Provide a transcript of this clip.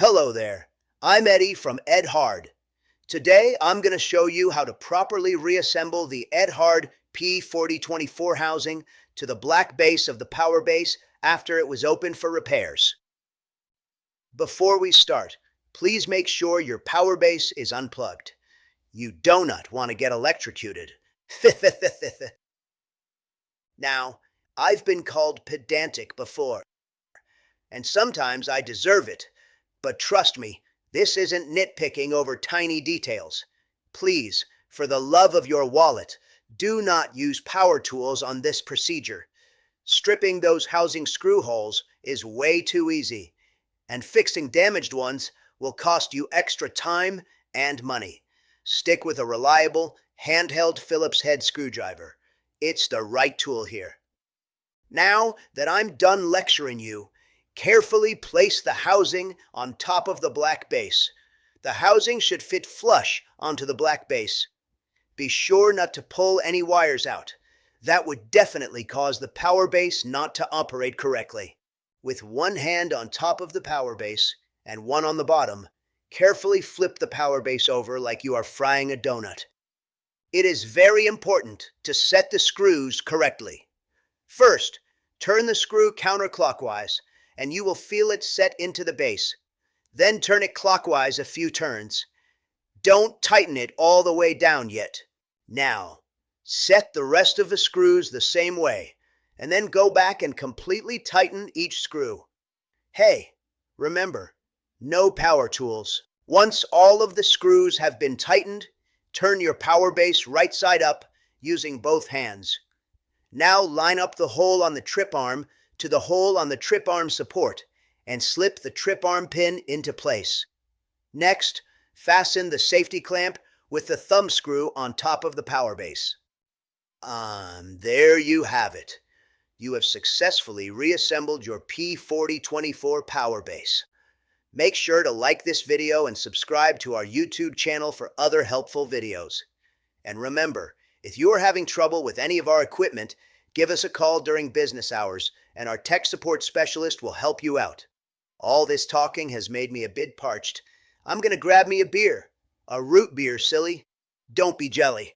Hello there, I'm Eddie from Edhard. Today I'm going to show you how to properly reassemble the Edhard P4024 housing to the black base of the power base after it was opened for repairs. Before we start, please make sure your power base is unplugged. You do not want to get electrocuted. Now, I've been called pedantic before, and sometimes I deserve it. But trust me, this isn't nitpicking over tiny details. Please, for the love of your wallet, do not use power tools on this procedure. Stripping those housing screw holes is way too easy, and fixing damaged ones will cost you extra time and money. Stick with a reliable, handheld Phillips head screwdriver. It's the right tool here. Now that I'm done lecturing you, carefully place the housing on top of the black base. The housing should fit flush onto the black base. Be sure not to pull any wires out. That would definitely cause the power base not to operate correctly. With one hand on top of the power base and one on the bottom, carefully flip the power base over like you are frying a donut. It is very important to set the screws correctly. First, turn the screw counterclockwise, and you will feel it set into the base. Then turn it clockwise a few turns. Don't tighten it all the way down yet. Now, set the rest of the screws the same way, and then go back and completely tighten each screw. Hey, remember, no power tools. Once all of the screws have been tightened, turn your power base right side up using both hands. Now line up the hole on the trip arm to the hole on the trip arm support and slip the trip arm pin into place. Next, fasten the safety clamp with the thumb screw on top of the power base. There you have it. You have successfully reassembled your P4024 power base. Make sure to like this video and subscribe to our YouTube channel for other helpful videos. And remember, if you are having trouble with any of our equipment, give us a call during business hours, and our tech support specialist will help you out. All this talking has made me a bit parched. I'm going to grab me a beer. A root beer, silly. Don't be jelly.